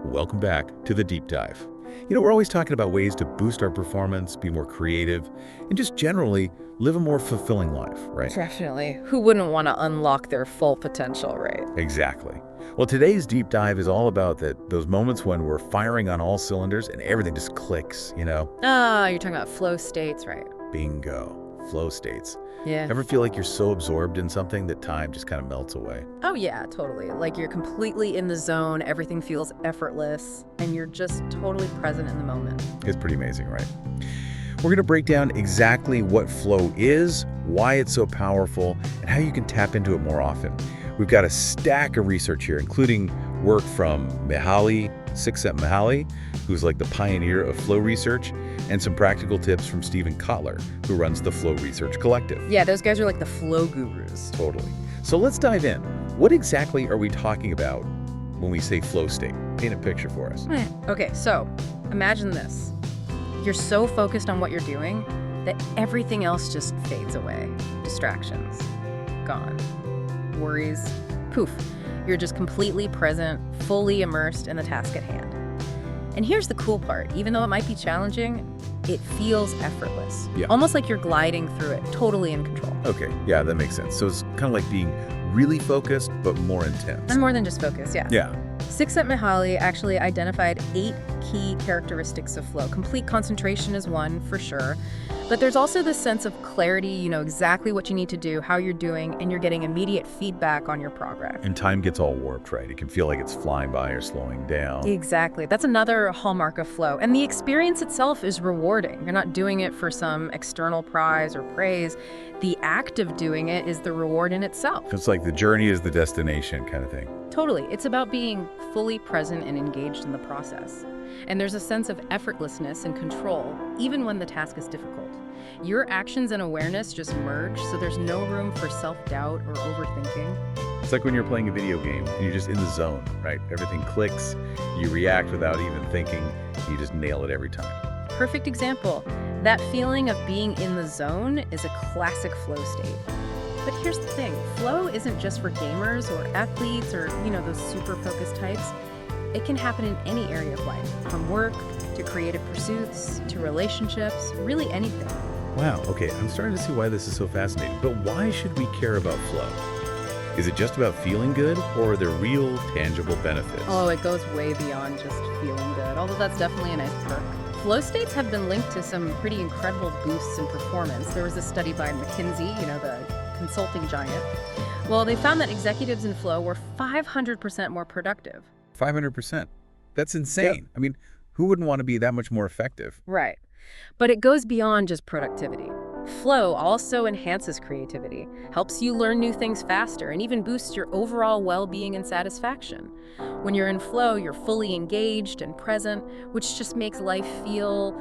Welcome back to the Deep Dive. We're always talking about ways to boost our performance, be more creative, and just generally live a more fulfilling life, right? Definitely. Who wouldn't want to unlock their full potential, right? Exactly. Well, today's Deep Dive is all about those moments when we're firing on all cylinders and everything just clicks. Ah, you're talking about flow states, right? Bingo. Flow states. Yeah. Ever feel like you're so absorbed in something that time just kind of melts away? Oh, yeah, totally. Like you're completely in the zone, everything feels effortless, and you're just totally present in the moment. It's pretty amazing, right? We're going to break down exactly what flow is, why it's so powerful, and how you can tap into it more often. We've got a stack of research here, including work from Mihaly, Csikszentmihalyi, who's like the pioneer of flow research, and some practical tips from Kotler, who runs the Flow Research Collective. Yeah, those guys are like the flow gurus. Totally. So let's dive in. What exactly are we talking about when we say flow state? Paint a picture for us. Okay, so imagine this. You're so focused on what you're doing that everything else just fades away. Distractions, gone. Worries, poof. You're just completely present, fully immersed in the task at hand. And here's the cool part. Even though it might be challenging, it feels effortless. Yeah. Almost like you're gliding through it, totally in control. Okay, yeah, that makes sense. So it's kind of like being really focused, but more intense. And more than just focus, yeah. Yeah. Csikszentmihalyi actually identified 8 key characteristics of flow. Complete concentration is one, for sure. But there's also this sense of clarity, you know exactly what you need to do, how you're doing, and you're getting immediate feedback on your progress. And time gets all warped, right? It can feel like it's flying by or slowing down. Exactly. That's another hallmark of flow. And the experience itself is rewarding. You're not doing it for some external prize or praise. The act of doing it is the reward in itself. It's like the journey is the destination kind of thing. Totally. It's about being fully present and engaged in the process. And there's a sense of effortlessness and control, even when the task is difficult. Your actions and awareness just merge, so there's no room for self-doubt or overthinking. It's like when you're playing a video game and you're just in the zone, right? Everything clicks, you react without even thinking, you just nail it every time. Perfect example. That feeling of being in the zone is a classic flow state. But here's the thing, flow isn't just for gamers or athletes or, those super focused types. It can happen in any area of life, from work to creative pursuits to relationships, really anything. Wow, okay, I'm starting to see why this is so fascinating. But why should we care about flow? Is it just about feeling good, or are there real, tangible benefits? Oh, it goes way beyond just feeling good, although that's definitely a nice perk. Flow states have been linked to some pretty incredible boosts in performance. There was a study by McKinsey, the consulting giant. Well, they found that executives in flow were 500% more productive. 500%. That's insane. Yep. I mean, who wouldn't want to be that much more effective? Right. But it goes beyond just productivity. Flow also enhances creativity, helps you learn new things faster, and even boosts your overall well-being and satisfaction. When you're in flow, you're fully engaged and present, which just makes life feel,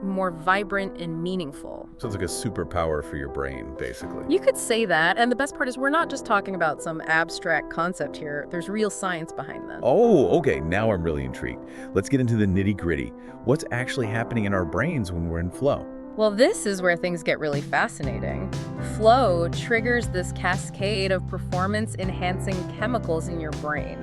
more vibrant and meaningful. So it's like a superpower for your brain, basically. You could say that, and the best part is we're not just talking about some abstract concept here. There's real science behind this. Oh, okay, now I'm really intrigued. Let's get into the nitty-gritty. What's actually happening in our brains when we're in flow? Well, this is where things get really fascinating. Flow triggers this cascade of performance-enhancing chemicals in your brain.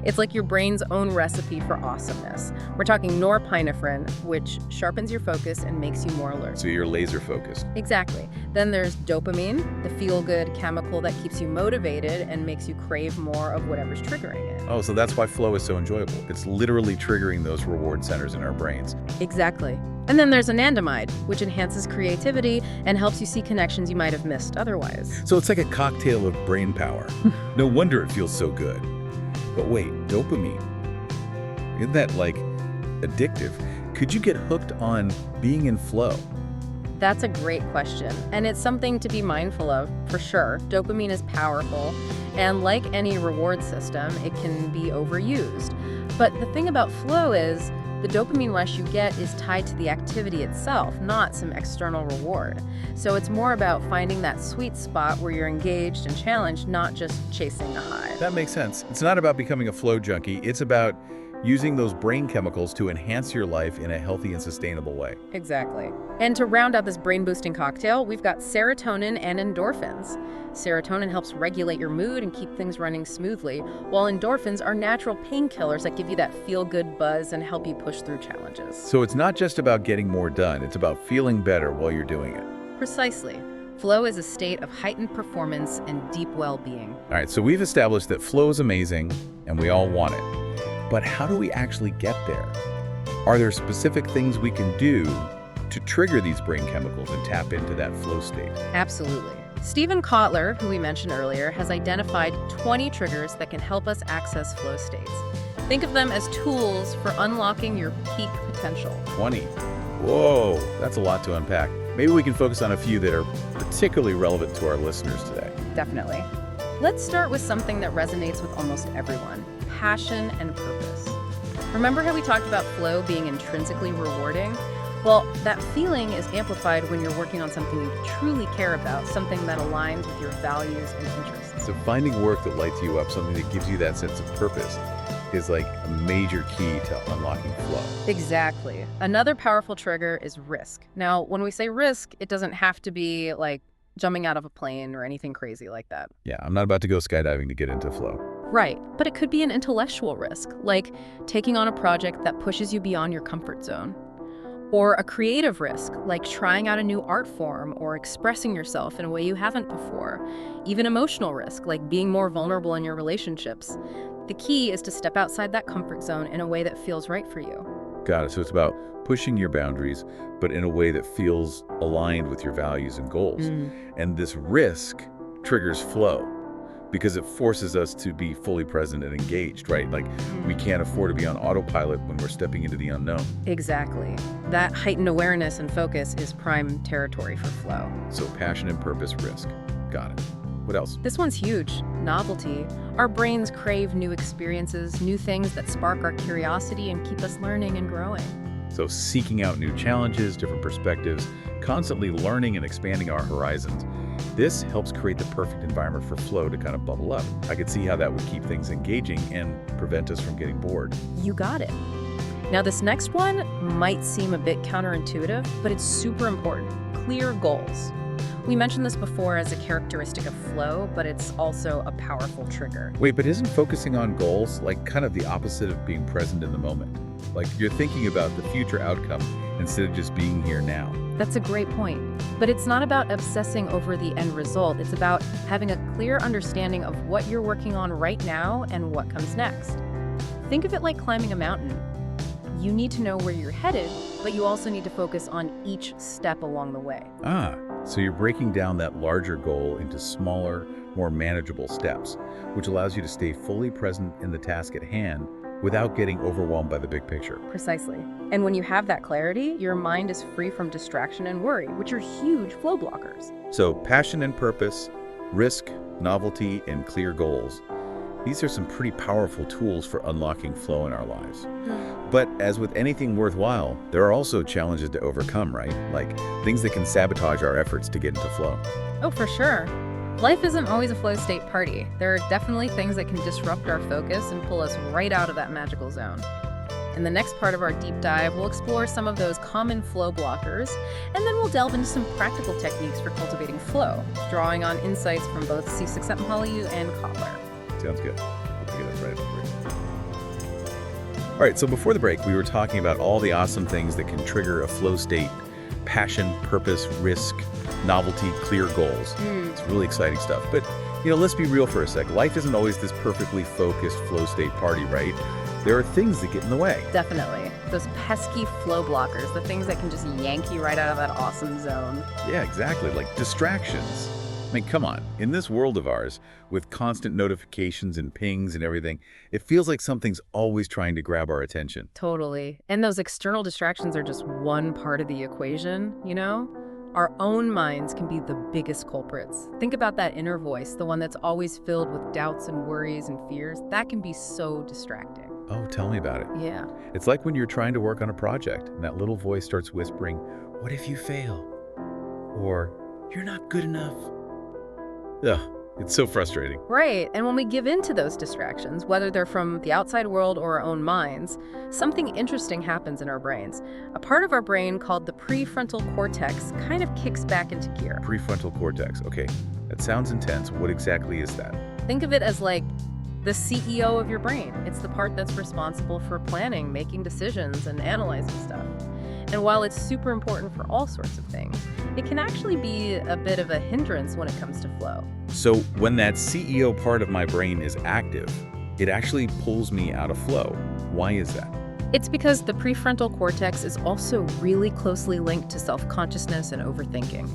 It's like your brain's own recipe for awesomeness. We're talking norepinephrine, which sharpens your focus and makes you more alert. So you're laser focused. Exactly. Then there's dopamine, the feel-good chemical that keeps you motivated and makes you crave more of whatever's triggering it. Oh, so that's why flow is so enjoyable. It's literally triggering those reward centers in our brains. Exactly. And then there's anandamide, which enhances creativity and helps you see connections you might have missed otherwise. So it's like a cocktail of brain power. No wonder it feels so good. But wait, dopamine. Isn't that like addictive? Could you get hooked on being in flow? That's a great question, and it's something to be mindful of, for sure. Dopamine is powerful, and like any reward system, it can be overused. But the thing about flow is, the dopamine rush you get is tied to the activity itself, not some external reward. So it's more about finding that sweet spot where you're engaged and challenged, not just chasing the high. That makes sense. It's not about becoming a flow junkie. It's about using those brain chemicals to enhance your life in a healthy and sustainable way. Exactly. And to round out this brain-boosting cocktail, we've got serotonin and endorphins. Serotonin helps regulate your mood and keep things running smoothly, while endorphins are natural painkillers that give you that feel-good buzz and help you push through challenges. So it's not just about getting more done, it's about feeling better while you're doing it. Precisely. Flow is a state of heightened performance and deep well-being. All right, so we've established that flow is amazing and we all want it. But how do we actually get there? Are there specific things we can do to trigger these brain chemicals and tap into that flow state? Absolutely. Stephen Kotler, who we mentioned earlier, has identified 20 triggers that can help us access flow states. Think of them as tools for unlocking your peak potential. 20. Whoa, that's a lot to unpack. Maybe we can focus on a few that are particularly relevant to our listeners today. Definitely. Let's start with something that resonates with almost everyone: passion and purpose. Remember how we talked about flow being intrinsically rewarding? Well, that feeling is amplified when you're working on something you truly care about, something that aligns with your values and interests. So finding work that lights you up, something that gives you that sense of purpose, is like a major key to unlocking flow. Exactly. Another powerful trigger is risk. Now, when we say risk, it doesn't have to be like jumping out of a plane or anything crazy like that. Yeah, I'm not about to go skydiving to get into flow. Right, but it could be an intellectual risk, like taking on a project that pushes you beyond your comfort zone. Or a creative risk, like trying out a new art form or expressing yourself in a way you haven't before. Even emotional risk, like being more vulnerable in your relationships. The key is to step outside that comfort zone in a way that feels right for you. Got it. So it's about pushing your boundaries, but in a way that feels aligned with your values and goals. And this risk triggers flow because it forces us to be fully present and engaged, right? Like we can't afford to be on autopilot when we're stepping into the unknown. Exactly. That heightened awareness and focus is prime territory for flow. So passion and purpose, risk. Got it. What else? This one's huge. Novelty. Our brains crave new experiences, new things that spark our curiosity and keep us learning and growing. So seeking out new challenges, different perspectives, constantly learning and expanding our horizons. This helps create the perfect environment for flow to kind of bubble up. I could see how that would keep things engaging and prevent us from getting bored. You got it. Now, this next one might seem a bit counterintuitive, but it's super important. Clear goals. We mentioned this before as a characteristic of flow, but it's also a powerful trigger. Wait, but isn't focusing on goals like kind of the opposite of being present in the moment? Like you're thinking about the future outcome instead of just being here now. That's a great point. But it's not about obsessing over the end result. It's about having a clear understanding of what you're working on right now and what comes next. Think of it like climbing a mountain. You need to know where you're headed, but you also need to focus on each step along the way. So you're breaking down that larger goal into smaller, more manageable steps, which allows you to stay fully present in the task at hand without getting overwhelmed by the big picture. Precisely. And when you have that clarity, your mind is free from distraction and worry, which are huge flow blockers. So passion and purpose, risk, novelty, and clear goals. These are some pretty powerful tools for unlocking flow in our lives. But as with anything worthwhile, there are also challenges to overcome, right? Like things that can sabotage our efforts to get into flow. Oh, for sure. Life isn't always a flow state party. There are definitely things that can disrupt our focus and pull us right out of that magical zone. In the next part of our deep dive, we'll explore some of those common flow blockers, and then we'll delve into some practical techniques for cultivating flow, drawing on insights from both Csikszentmihalyi and Kotler. Sounds good. We'll get that right after the break. All right, so before the break, we were talking about all the awesome things that can trigger a flow state: passion, purpose, risk, novelty, clear goals. It's really exciting stuff. But, let's be real for a sec. Life isn't always this perfectly focused flow state party, right? There are things that get in the way. Definitely. Those pesky flow blockers, the things that can just yank you right out of that awesome zone. Yeah, exactly. Like distractions. I mean, come on. In this world of ours, with constant notifications and pings and everything, it feels like something's always trying to grab our attention. Totally. And those external distractions are just one part of the equation, Our own minds can be the biggest culprits. Think about that inner voice, the one that's always filled with doubts and worries and fears. That can be so distracting. Oh, tell me about it. Yeah. It's like when you're trying to work on a project and that little voice starts whispering, "What if you fail?" Or, "You're not good enough." Ugh, It's so frustrating. Right, and when we give in to those distractions, whether they're from the outside world or our own minds, something interesting happens in our brains. A part of our brain called the prefrontal cortex kind of kicks back into gear. Prefrontal cortex. Okay, that sounds intense. What exactly is that? Think of it as like the CEO of your brain. It's the part that's responsible for planning, making decisions, and analyzing stuff. And while it's super important for all sorts of things, it can actually be a bit of a hindrance when it comes to flow. So when that CEO part of my brain is active, it actually pulls me out of flow. Why is that? It's because the prefrontal cortex is also really closely linked to self-consciousness and overthinking.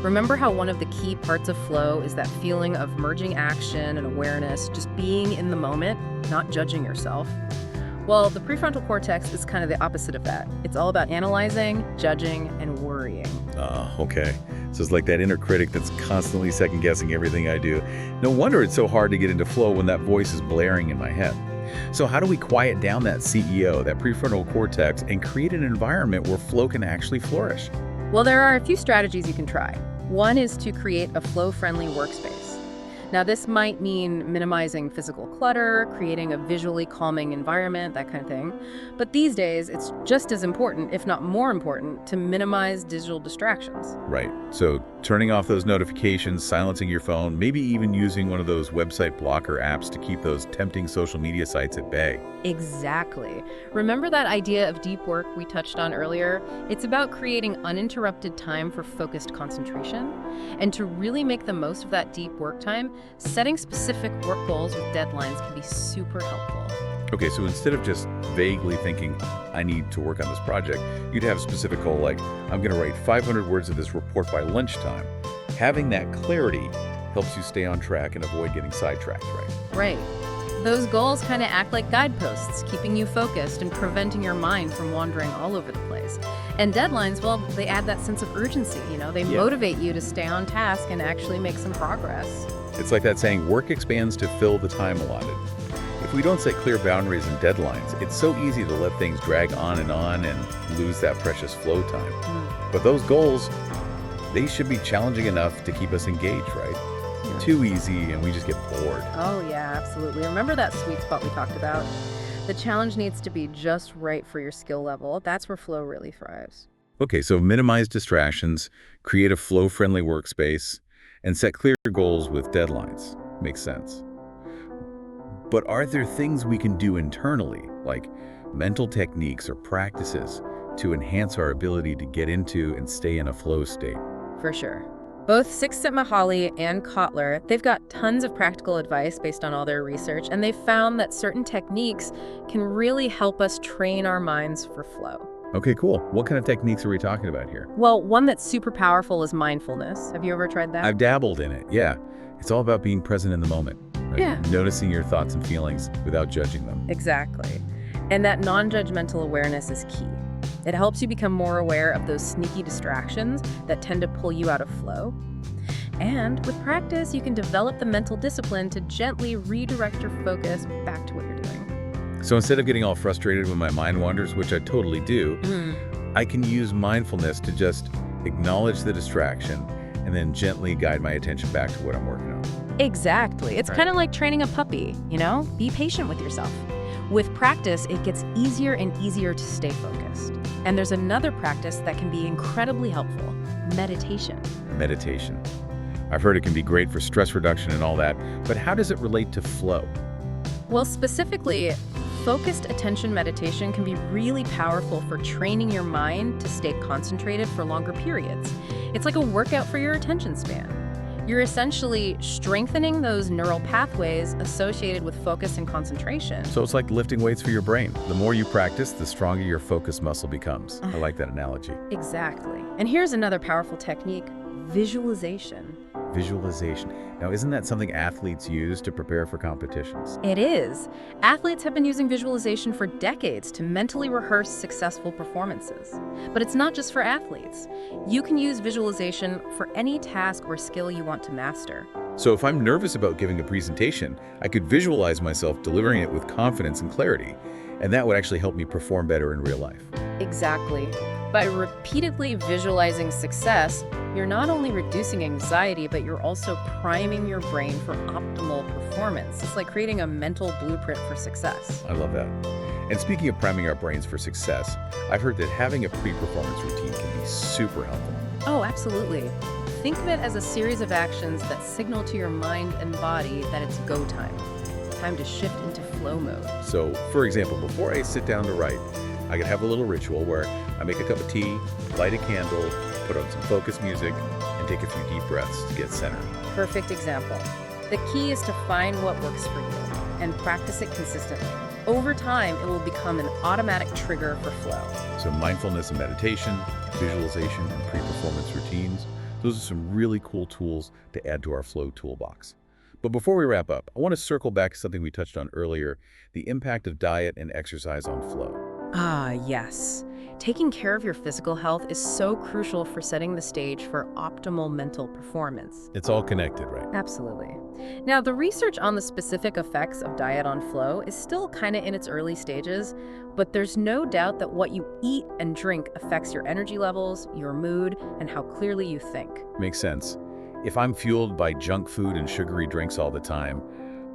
Remember how one of the key parts of flow is that feeling of merging action and awareness, just being in the moment, not judging yourself? Well, the prefrontal cortex is kind of the opposite of that. It's all about analyzing, judging, and worrying. Oh, okay. So it's like that inner critic that's constantly second-guessing everything I do. No wonder it's so hard to get into flow when that voice is blaring in my head. So how do we quiet down that CEO, that prefrontal cortex, and create an environment where flow can actually flourish? Well, there are a few strategies you can try. One is to create a flow-friendly workspace. Now, this might mean minimizing physical clutter, creating a visually calming environment, that kind of thing. But these days, it's just as important, if not more important, to minimize digital distractions. Right. So turning off those notifications, silencing your phone, maybe even using one of those website blocker apps to keep those tempting social media sites at bay. Exactly. Remember that idea of deep work we touched on earlier? It's about creating uninterrupted time for focused concentration. And to really make the most of that deep work time, setting specific work goals with deadlines can be super helpful. Okay, so instead of just vaguely thinking, I need to work on this project, you'd have a specific goal like, I'm going to write 500 words of this report by lunchtime. Having that clarity helps you stay on track and avoid getting sidetracked, right? Right. Those goals kind of act like guideposts, keeping you focused and preventing your mind from wandering all over the place. And deadlines, well, they add that sense of urgency, They motivate you to stay on task and actually make some progress. It's like that saying, work expands to fill the time allotted. If we don't set clear boundaries and deadlines, it's so easy to let things drag on and lose that precious flow time. But those goals, they should be challenging enough to keep us engaged, right? Too easy and we just get bored. Oh yeah, absolutely. Remember that sweet spot we talked about? The challenge needs to be just right for your skill level. That's where flow really thrives. Okay, so minimize distractions, create a flow-friendly workspace, and set clear goals with deadlines. Makes sense. But are there things we can do internally, like mental techniques or practices, to enhance our ability to get into and stay in a flow state? For sure. Both Csikszentmihalyi and Kotler, they've got tons of practical advice based on all their research, and they've found that certain techniques can really help us train our minds for flow. Okay, cool. What kind of techniques are we talking about here? Well, one that's super powerful is mindfulness. Have you ever tried that? I've dabbled in it, yeah. It's all about being present in the moment, right? Yeah. Noticing your thoughts and feelings without judging them. Exactly. And that non-judgmental awareness is key. It helps you become more aware of those sneaky distractions that tend to pull you out of flow. And with practice, you can develop the mental discipline to gently redirect your focus back to what you're doing. So instead of getting all frustrated when my mind wanders, which I totally do, I can use mindfulness to just acknowledge the distraction and then gently guide my attention back to what I'm working on. Exactly. It's kind of like training a puppy, Be patient with yourself. With practice, it gets easier and easier to stay focused. And there's another practice that can be incredibly helpful: meditation. Meditation. I've heard it can be great for stress reduction and all that, but how does it relate to flow? Well, specifically, focused attention meditation can be really powerful for training your mind to stay concentrated for longer periods. It's like a workout for your attention span. You're essentially strengthening those neural pathways associated with focus and concentration. So it's like lifting weights for your brain. The more you practice, the stronger your focus muscle becomes. I like that analogy. Exactly. And here's another powerful technique: visualization. Visualization. Now, isn't that something athletes use to prepare for competitions? It is. Athletes have been using visualization for decades to mentally rehearse successful performances. But it's not just for athletes. You can use visualization for any task or skill you want to master. So if I'm nervous about giving a presentation, I could visualize myself delivering it with confidence and clarity, and that would actually help me perform better in real life. Exactly. By repeatedly visualizing success, you're not only reducing anxiety, but you're also priming your brain for optimal performance. It's like creating a mental blueprint for success. I love that. And speaking of priming our brains for success, I've heard that having a pre-performance routine can be super helpful. Oh, absolutely. Think of it as a series of actions that signal to your mind and body that it's go time. Time to shift into flow mode. So, for example, before I sit down to write, I could have a little ritual where I make a cup of tea, light a candle, put on some focus music, and take a few deep breaths to get centered. Perfect example. The key is to find what works for you and practice it consistently. Over time, it will become an automatic trigger for flow. So mindfulness and meditation, visualization, and pre-performance routines, those are some really cool tools to add to our flow toolbox. But before we wrap up, I want to circle back to something we touched on earlier, the impact of diet and exercise on flow. Ah, yes. Taking care of your physical health is so crucial for setting the stage for optimal mental performance. It's all connected, right? Absolutely. Now, the research on the specific effects of diet on flow is still kind of in its early stages, but there's no doubt that what you eat and drink affects your energy levels, your mood, and how clearly you think. Makes sense. If I'm fueled by junk food and sugary drinks all the time,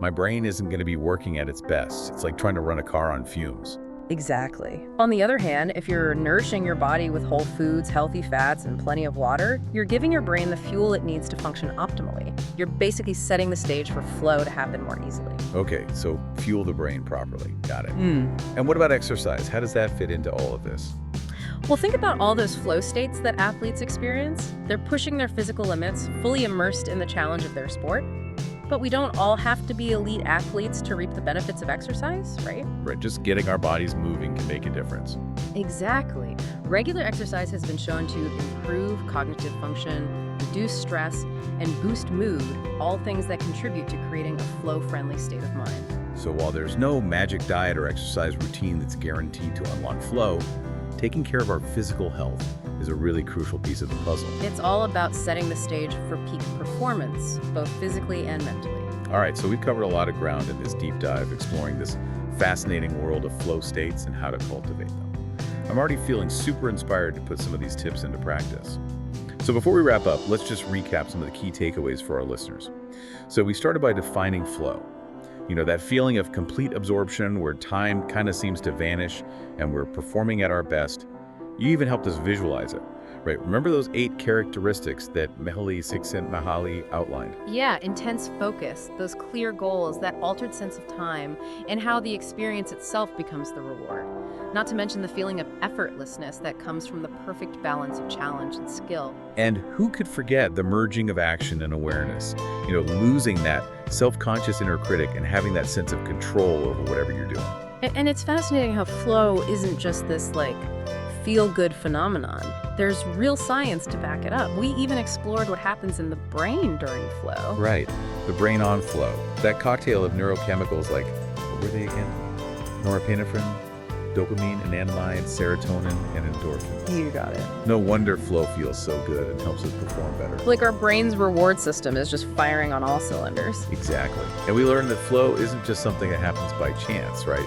my brain isn't going to be working at its best. It's like trying to run a car on fumes. Exactly. On the other hand, if you're nourishing your body with whole foods, healthy fats, and plenty of water, you're giving your brain the fuel it needs to function optimally. You're basically setting the stage for flow to happen more easily. Okay, so fuel the brain properly. Got it. And what about exercise? How does that fit into all of this? Well, think about all those flow states that athletes experience. They're pushing their physical limits, fully immersed in the challenge of their sport. But we don't all have to be elite athletes to reap the benefits of exercise, right? Right, just getting our bodies moving can make a difference. Exactly. Regular exercise has been shown to improve cognitive function, reduce stress, and boost mood, all things that contribute to creating a flow-friendly state of mind. So while there's no magic diet or exercise routine that's guaranteed to unlock flow, taking care of our physical health is a really crucial piece of the puzzle. It's all about setting the stage for peak performance, both physically and mentally. All right, so we've covered a lot of ground in this deep dive, exploring this fascinating world of flow states and how to cultivate them. I'm already feeling super inspired to put some of these tips into practice. So before we wrap up, let's just recap some of the key takeaways for our listeners. So we started by defining flow. You know, that feeling of complete absorption where time kind of seems to vanish and we're performing at our best. You even helped us visualize it, right? Remember those 8 characteristics that Csikszentmihalyi outlined? Yeah, intense focus, those clear goals, that altered sense of time, and how the experience itself becomes the reward. Not to mention the feeling of effortlessness that comes from the perfect balance of challenge and skill. And who could forget the merging of action and awareness? You know, losing that self-conscious inner critic and having that sense of control over whatever you're doing. And it's fascinating how flow isn't just this, feel-good phenomenon. There's real science to back it up. We even explored what happens in the brain during flow. Right, the brain on flow. That cocktail of neurochemicals like, what were they again? Norepinephrine, dopamine, anandamide, serotonin, and endorphins. You got it. No wonder flow feels so good and helps us perform better. Like our brain's reward system is just firing on all cylinders. Exactly. And we learned that flow isn't just something that happens by chance, right?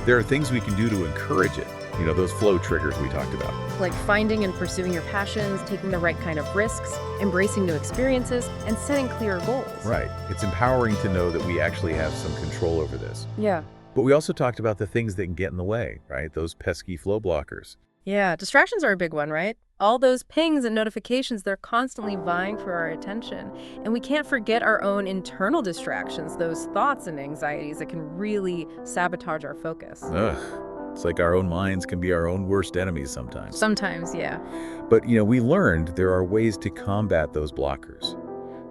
There are things we can do to encourage it. You know, those flow triggers we talked about. Like finding and pursuing your passions, taking the right kind of risks, embracing new experiences, and setting clear goals. Right. It's empowering to know that we actually have some control over this. Yeah. But we also talked about the things that can get in the way, right? Those pesky flow blockers. Yeah, distractions are a big one, right? All those pings and notifications, they're constantly vying for our attention. And we can't forget our own internal distractions, those thoughts and anxieties that can really sabotage our focus. Ugh. It's like our own minds can be our own worst enemies sometimes. Sometimes, yeah. But, you know, we learned there are ways to combat those blockers,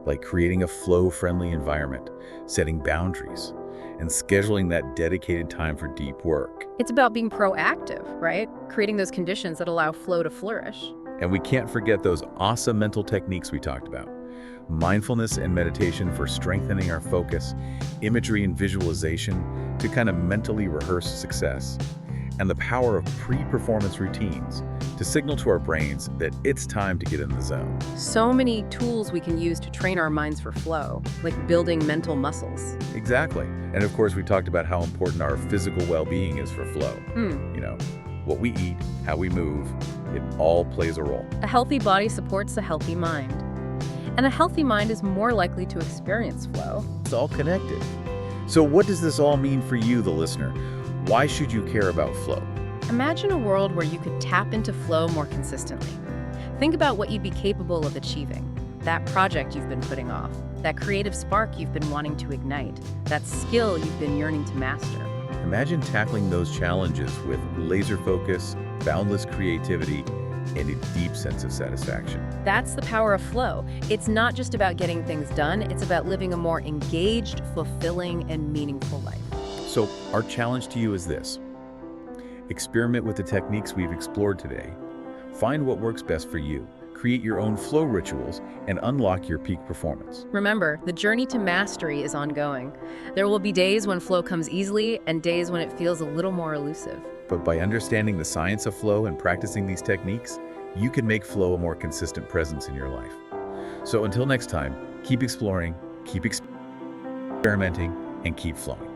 like creating a flow-friendly environment, setting boundaries, and scheduling that dedicated time for deep work. It's about being proactive, right? Creating those conditions that allow flow to flourish. And we can't forget those awesome mental techniques we talked about. Mindfulness and meditation for strengthening our focus, imagery and visualization to kind of mentally rehearse success, and the power of pre-performance routines to signal to our brains that it's time to get in the zone. So many tools we can use to train our minds for flow, like building mental muscles. Exactly. And of course, we talked about how important our physical well-being is for flow. You know, what we eat, how we move, it all plays a role. A healthy body supports a healthy mind. And a healthy mind is more likely to experience flow. It's all connected. So what does this all mean for you, the listener? Why should you care about flow? Imagine a world where you could tap into flow more consistently. Think about what you'd be capable of achieving. That project you've been putting off, that creative spark you've been wanting to ignite, that skill you've been yearning to master. Imagine tackling those challenges with laser focus, boundless creativity, and a deep sense of satisfaction. That's the power of flow. It's not just about getting things done, it's about living a more engaged, fulfilling, and meaningful life. So our challenge to you is this. Experiment with the techniques we've explored today. Find what works best for you. Create your own flow rituals and unlock your peak performance. Remember, the journey to mastery is ongoing. There will be days when flow comes easily and days when it feels a little more elusive. But by understanding the science of flow and practicing these techniques, you can make flow a more consistent presence in your life. So until next time, keep exploring, keep experimenting, and keep flowing.